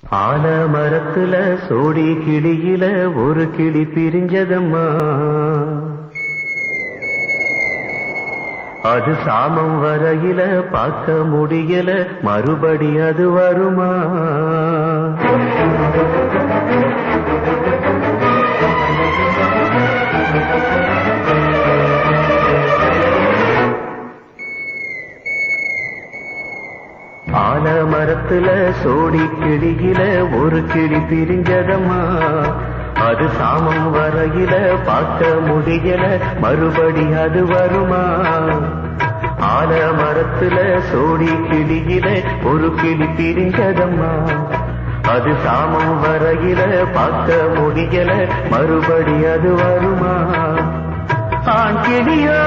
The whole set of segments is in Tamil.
ஆல மரத்துல சோடி கிளியில ஒரு கிளி பிரிஞ்சதம்மா. அது சாமம் வரையில பார்க்க முடியல, மறுபடி அது வருமா? ஆல மரத்துல சோடி கிளியில ஒரு கிளி பிரிஞ்சதம்மா. அது சாமம் வரையில பார்க்க முடியல, மறுபடி அது வருமா? ஆல மரத்துல சோடி கிளியில ஒரு கிளி பிரிஞ்சதம்மா. அது சாமம் வரையில பார்க்க முடியல, மறுபடி அது வருமா? ஆண் கிளியோ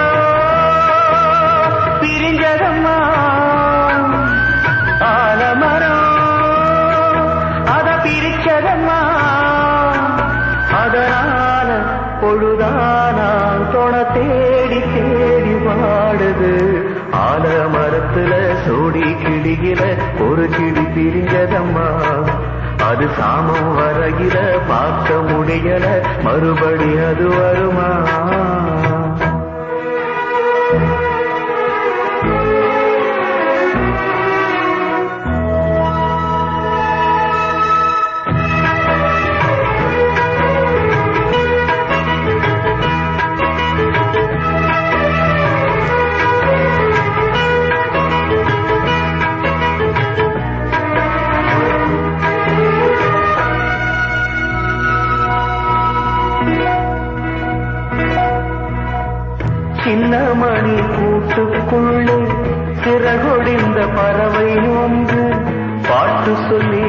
பிரிஞ்சதம்மா. ஆலமரம் அத பிரிச்சதம்மா. அதனால பொழுதானா தொண தேடி தேடி வாடுது. ஆலமரத்துல சோடி கிளியில ஒரு கிளி பிரிஞ்சதம்மா. அது சாமம் வரையில பார்க்க முடியல, மறுபடி அது வருமா? சின்ன மணி கூட்டுக்குள்ளே சிறகொடிந்த பறவை ஒன்று பாட்டு சொல்லி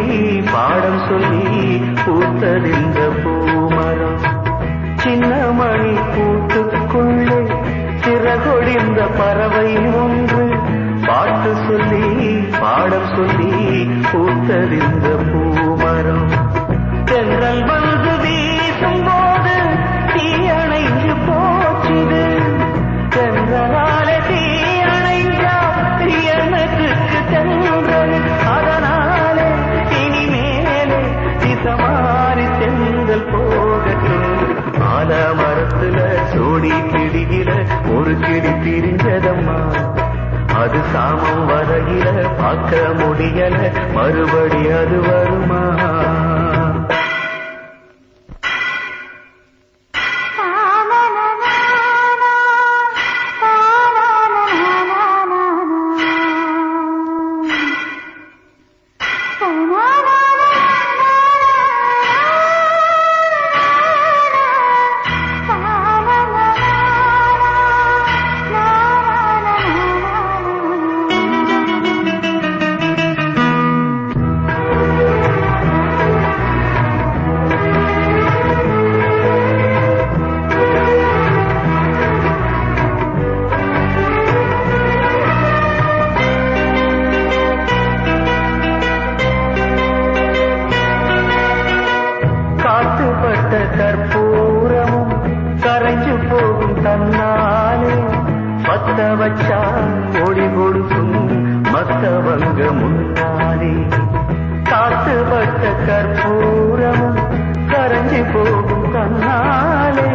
பாடம் சொல்லி பூத்ததிந்த பூமரம். சின்ன மணி கூட்டுக்குள்ளே சிறகொடிந்த பறவை ஒன்று பாட்டு சொல்லி பாடம் சொல்லி பூத்ததிந்த பூமரம். தென்றல் வந்து வீசும் போது தீயணைஞ்சு போச்சுது. தென்றலால தீயணைஞ்சா எனக்கு தென்றல். அதனால இனிமேலே திசமாறி தென்றல் போகட்டும். ஆல மரத்துல சோடி கிளியில ஒரு கிளி பிரிஞ்சதம்மா. அது சாமம் வரையில பார்க்க முடியல, மறுபடி அது வருமா? கற்பூரமும் கரைஞ்சு போகும் தன்னாலே பத்த வச்சா ஒளி கொடுக்கும் மத்தவங்க முன்னாலே. காத்துப்பட்ட கற்பூரமும் கரைஞ்சு போகும் தன்னாலே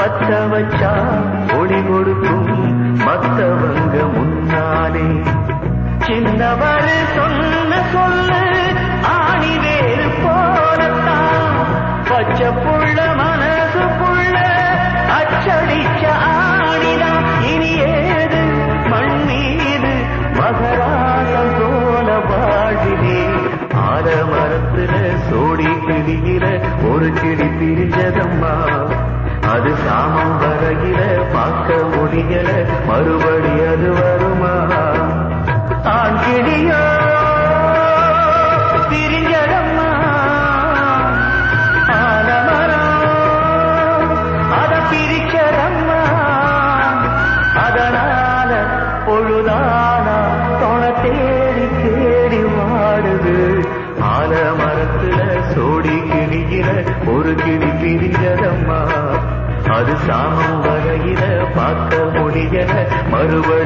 பத்த வச்சா ஒளி கொடுக்கும் மத்தவங்க முன்னாலே. சின்னவர் சொன்ன சொல்லு ஆணி வேறு போலத்தான் பச்சை புள்ள மனசு புள்ள அச்சடிச்ச ஆணிதான். இனி ஏது மண் மீது மகராசம் போல வாழினே. ஆல மரத்துல சோடி கிளியில ஒரு கிளி பிரிஞ்சதம்மா. அது சாமம் வரையில பார்க்க முடியல, மறுபடி அது வருமா? ஆண் கிளியோ பிரிஞ்சதம்மா. அதனால பொழுதானா தொண தேடி தேடி வாடுது. ஆல மரத்துல சோடி கிளியில ஒரு கிளி பிரிஞ்சதம்மா. அது சாமம் வரையில பார்க்க முடியல, மறுபடி